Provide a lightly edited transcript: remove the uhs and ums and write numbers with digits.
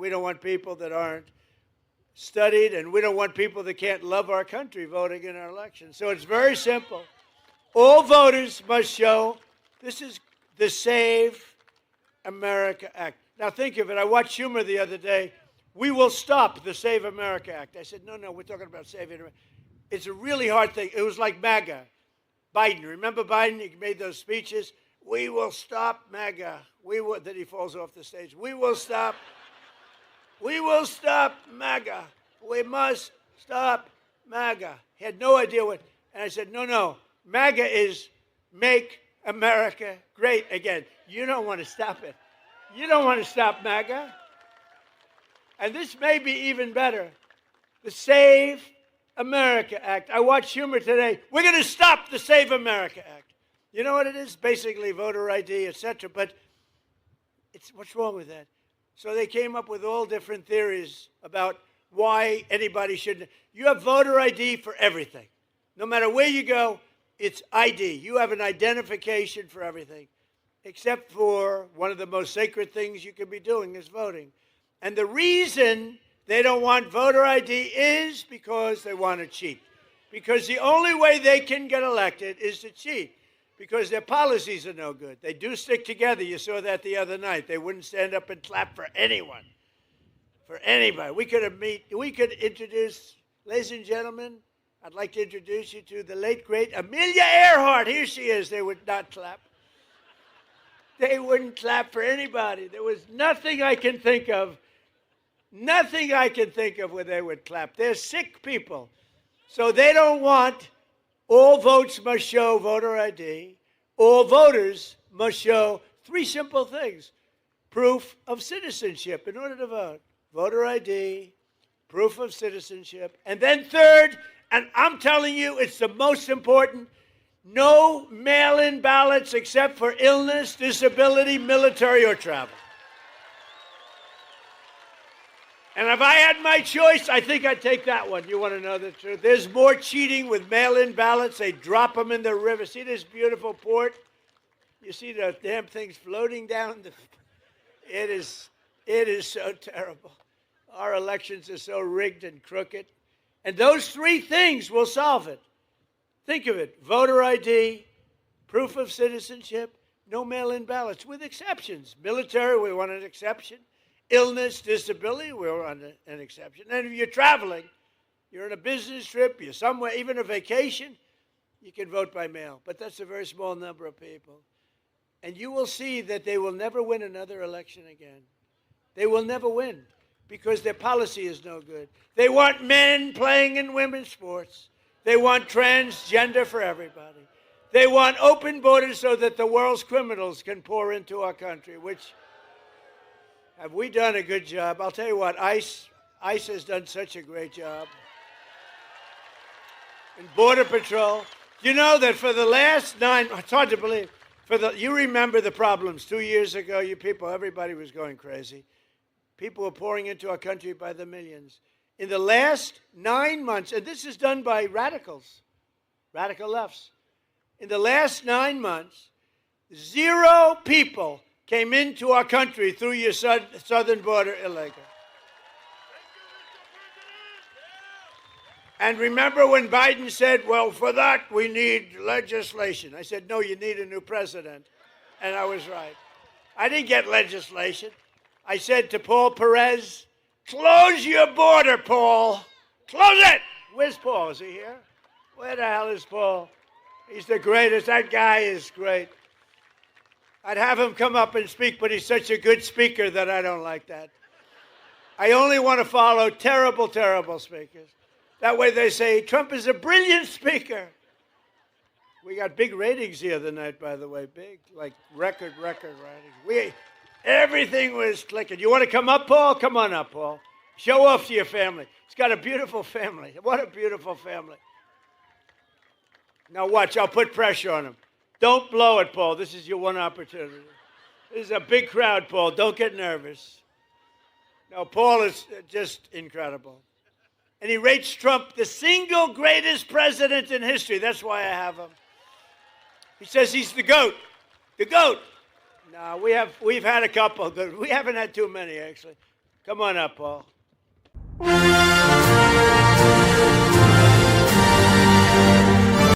We don't want people that aren't studied, and we don't want people that can't love our country voting in our elections. So it's very simple. All voters must show, this is the Save America Act. Now think of it. I watched Schumer the other day. We will stop the Save America Act. I said, no, we're talking about saving America. It's a really hard thing. It was like MAGA. Biden, remember Biden? He made those speeches. We will stop MAGA. Then he falls off the stage. We will stop MAGA. We must stop MAGA. He had no idea what. And I said, no. MAGA is Make America Great Again. You don't want to stop it. You don't want to stop MAGA. And this may be even better. The Save America Act. I watched Schumer today. We're going to stop the Save America Act. You know what it is? Basically voter ID, etc. But what's wrong with that? So they came up with all different theories about why anybody shouldn't. You have voter ID for everything. No matter where you go, it's ID. You have an identification for everything, except for one of the most sacred things you can be doing is voting. And the reason they don't want voter ID is because they want to cheat. Because the only way they can get elected is to cheat. Because their policies are no good. They do stick together. You saw that the other night. They wouldn't stand up and clap for anyone, for anybody. We could introduce, ladies and gentlemen, I'd like to introduce you to the late, great Amelia Earhart. Here she is. They would not clap. They wouldn't clap for anybody. There was nothing I can think of where they would clap. They're sick people. So they don't want all votes must show voter ID. All voters must show three simple things. Proof of citizenship in order to vote. Voter ID, proof of citizenship. And then third, and I'm telling you it's the most important, no mail-in ballots except for illness, disability, military, or travel. And if I had my choice, I think I'd take that one. You want to know the truth? There's more cheating with mail-in ballots. They drop them in the river. See this beautiful port? You see the damn things floating down? It is so terrible. Our elections are so rigged and crooked. And those three things will solve it. Think of it. Voter ID, proof of citizenship, no mail-in ballots, with exceptions. Military, we want an exception. Illness, disability, we're on an exception. And if you're traveling, you're on a business trip, you're somewhere, even a vacation, you can vote by mail. But that's a very small number of people. And you will see that they will never win another election again. They will never win because their policy is no good. They want men playing in women's sports. They want transgender for everybody. They want open borders so that the world's criminals can pour into our country, which... Have we done a good job? I'll tell you what, ICE has done such a great job. And Border Patrol. You know that for the last it's hard to believe, you remember the problems 2 years ago, you people, everybody was going crazy. People were pouring into our country by the millions. In the last 9 months, and this is done by radicals, radical lefts. In the last 9 months, 0 people came into our country through your southern border illegal. And remember when Biden said, well, for that we need legislation. I said, no, you need a new president. And I was right. I didn't get legislation. I said to Paul Perez, close your border, Paul. Close it. Where's Paul? Is he here? Where the hell is Paul? He's the greatest. That guy is great. I'd have him come up and speak, but he's such a good speaker that I don't like that. I only want to follow terrible, terrible speakers. That way they say, Trump is a brilliant speaker. We got big ratings the other night, by the way, big, like record ratings. Everything was clicking. You want to come up, Paul? Come on up, Paul. Show off to your family. He's got a beautiful family. What a beautiful family. Now watch, I'll put pressure on him. Don't blow it, Paul. This is your one opportunity. This is a big crowd, Paul. Don't get nervous. No, Paul is just incredible. And he rates Trump the single greatest president in history. That's why I have him. He says he's the GOAT. The GOAT. No, we've had a couple. We haven't had too many, actually. Come on up, Paul.